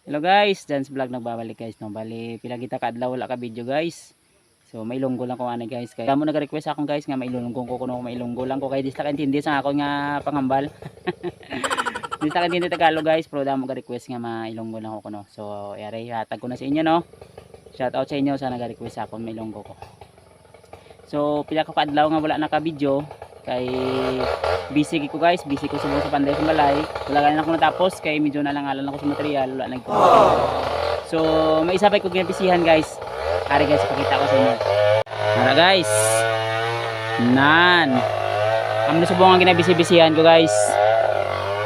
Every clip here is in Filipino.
Hello guys, Jan's Vlog nagbabalik guys no. Bali pila kita kadlaw wala ka video guys. So may lunggo lang ko ani guys. Kaya mo nag-request akong guys nga mailunggong ko kuno mailunggo lang ko kay di sa intindi sa ako nga pangambal. Di sa intindi Tagalog guys, pero damo ga-request nga mailunggo lang ko kuno. So yari hatag ko na sa inyo no. Shout out sa inyo sa nag-request akong mailunggo ko. So pila ka kadlaw nga wala naka video kay busy ko guys, busy ko sa panday sa balay. Wala ganin ako natapos kay medyo nalangalan ako sa material, wala nagpo. So may isa pa ko ginapisihan guys. Ari guys, pakita ko sa inyo. Tara guys. Nan. Amo na subong ang ginabisi-bisihan ko guys.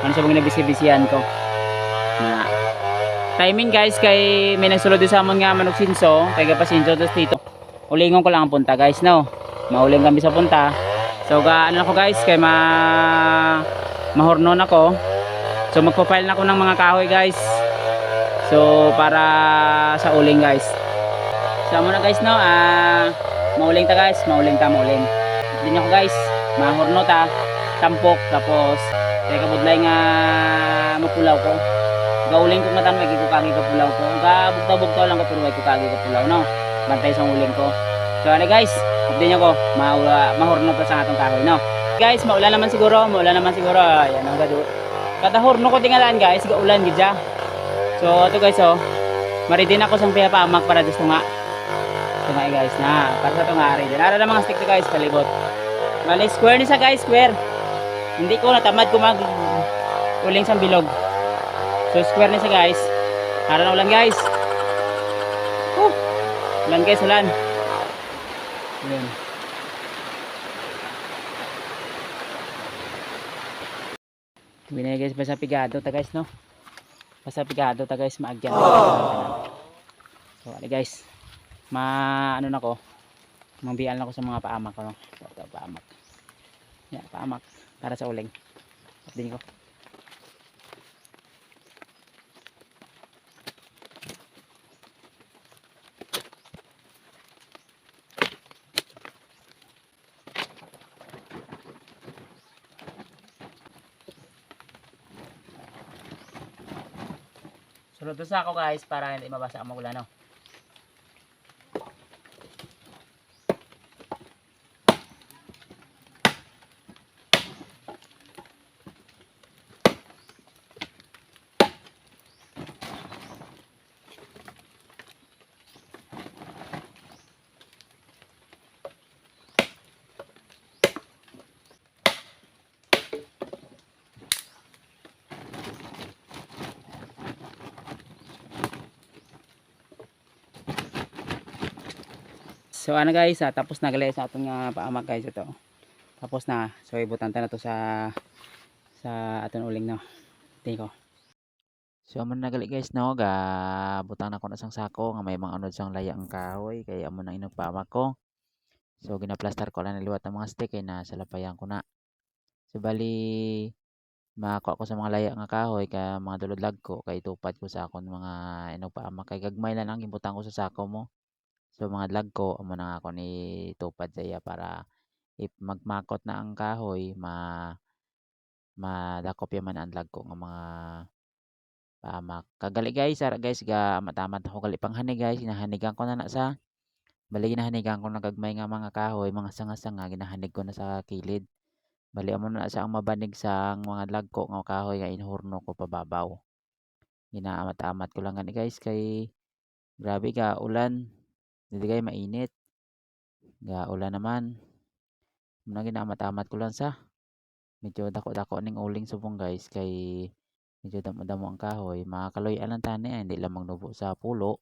Ano subong ginabisi-bisihan ko. Na timing guys kay may nagsulod sa amon nga manok sinso, kay gapasinso tos dito. Ulingon ko lang ang punta guys no. Mauling kami sa punta. So ano ako guys kay mahornon ako. So magpo-file na ako ng mga kahoy guys. So para sa uling guys. So muna guys no, mauling ta guys, mauling. Din ako guys, mahorno ta, tampok tapos kay kabudlay nga mapulaw ko. Gauling ko nga tanong ko kagi ko pulaw ko. Bugtaw lang ko pero ko kagi ko pulaw no. Bantay sa uling ko. So ano guys, update nyo ko, mahorno pa sa atong kahoy no. Guys, maulan naman siguro. Ayan ang gado. Kada horno ko tingalan guys, gaulan gidya. So ito guys oh. Maridin ako sang pamak para gusto nga. Ito nga guys na, para sa ito nga rin. Nara na mga stick to guys, palibot. Mali square ni sa guys, square. Hindi ko natamad ko mag uling sang bilog. So square ni sa guys. Nara na ulan guys. Ulan guys, ulan. Ayan. Binay guys, basta pigado ta guys no. Basta pigado ta guys, maagyan. So ali guys, ano na ko, mambiyan na ko sa mga paamak ko no. Ito paamak. Yan, paamak para sa uling. Din ko. Sunod sa ako guys para hindi mabasa ang magulan no. So ano guys, tapos na gali sa atong paamak guys ito. Tapos na. So ibutan ta na to sa atong uling no. Tingko. So amo na gali guys no, butang na ko na sang sako nga may mga unod sang layang kahoy kay amo nang inog paamak ko. So ginaplastar ko lang niliwat ang mga stick kay nasa lapayan ko na. So bali makakuha ko sa mga laya nga kahoy kay mga dulod ko kay tupad ko sa akon mga inog paamak kay gagmay lang ang gibutang ko sa sako mo. So mga lag ko amo na ako ni tupad saya para if magmakot na ang kahoy madakop yaman ang lag ko nga mga pamak. Kagali guys, ara guys ga matamat ako gali panghanig guys, hinahanigan ko na sa bali ginahanigan ko na gagmay nga mga kahoy, mga sanga-sanga ginahanig ko na sa kilid. Bali amo na sa ang mabanig sa mga lag ko nga kahoy nga inhurno ko pababaw. Ginaamat-amat ko lang gani guys kay grabe ka ulan. Hindi kay mainit. Ga ulan naman. Muna ginaamat-amat ko lang sa medyo dako-dako ning uling subong guys kay medyo damo-damo ang kahoy. Makakaloy lang tani hindi lang magnubo sa pulo.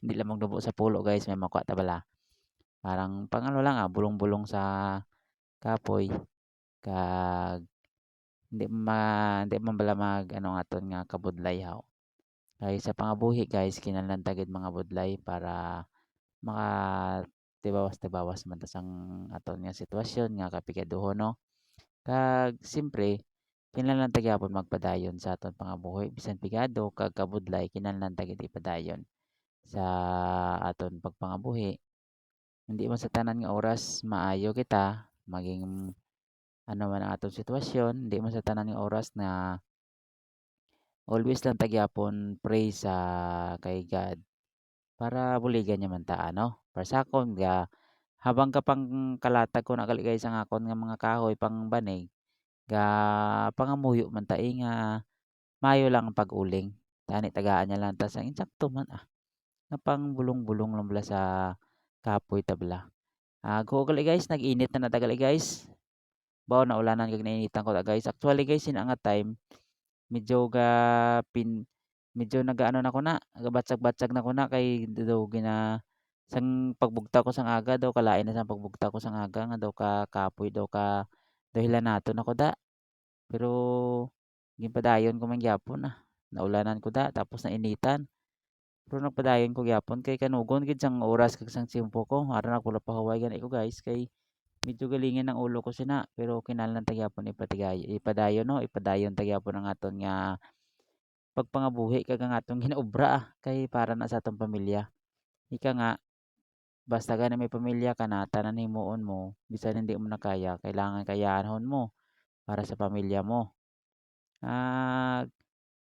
Hindi lang magnubo sa pulo guys, may makuha ta bala. Parang pang ano lang bulong-bulong sa kapoy kag hindi man bala mag ano aton nga kabudlay haw. Kay sa pangabuhi guys kinahanglan tagid mga budlay para maka tibawas-tibawas man ta sang aton nga sitwasyon nga kapikaduhon no. Kag siyempre kinahanglan ta gyapon magpadayon sa aton pangabuhi bisan pigado kag kabudlay kinahanglan ta gid ipadayon sa aton pagpangabuhi. Hindi man sa tanan nga oras maayo kita maging ano man ang atong sitwasyon, hindi man sa tanan nga oras na always lang tagyapon pray sa kay God para buligan niya man ta ano. Para sa akon ga habang ka pang kalatag ko na gali guys ang akon nga mga kahoy pang banig ga pangamuyo man ta nga mayo lang ang pag-uling. Tani tagaan niya lang tas ang insakto man nga pang bulong-bulong lang bala sa kapoy tabla. Go gali guys nag-init na natagali guys. Bawo na ulanan kag nainitan ko ta guys. Actually guys sina nga time medyo pin medyo nagaano na ko na, nagabatsag-batsag na ko na kay daw sang pagbugta ko sang aga daw kalain na sang pagbugta ko sang aga nga daw kapoy daw daw hilanaton ako da. Pero ginpadayon ko man gyapon naulanan ko da tapos nainitan. Pero nagpadayon ko gyapon kay kanugon gid sang oras kag sang tiyempo ko aron ako pahuway gani ko guys kay medyo galingin ang ulo ko sina pero kinahanglan ta gyapon ipadayon no ipadayon ta gyapon ang aton nga pagpangabuhi kag ang atong ginaobra kay para na sa atong pamilya. Ika nga basta gani may pamilya ka na tanan himuon mo bisan hindi mo na kaya kailangan kayahanhon mo para sa pamilya mo. Ah,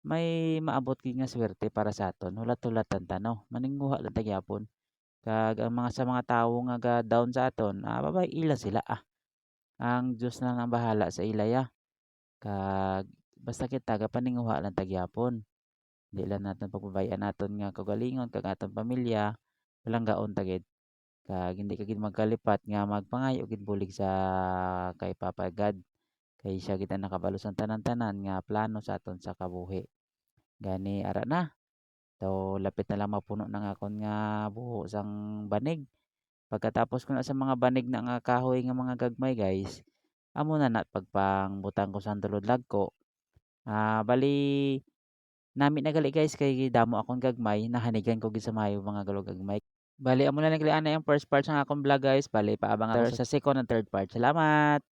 may maabot gid nga swerte para sa aton hulat-hulatan ta no maningguha lang ta gyapon kag ang mga sa mga tawo nga ga-down sa aton babae lang sila ang Dios na lang ang bahala sa ilaya kag basta kita gapaninguha lang ta gyapon. Di lang naton pagbabayan naton nga kaugalingon kag aton pamilya palanggaon ta gid kag hindi ka gid magkalipat nga magpangayo gid bulig sa kay Papa God kay siya gid ang nakabalo sa tanan-tanan nga plano sa aton sa kabuhi. Gani ara na so lapit na lang mapuno ng akon nga buho sang banig. Pagkatapos ko na sa mga banig na nga kahoy nga mga gagmay guys, amo na pagpangbutang ko sa dulod lagko. Bali nami na gali guys kay damo akong gagmay nahanigan ko gid sa maayo mga gagmay. Bali amo na lang gali ana yung first part sa akong vlog guys. Bali paabang ako sa second and third part. Salamat.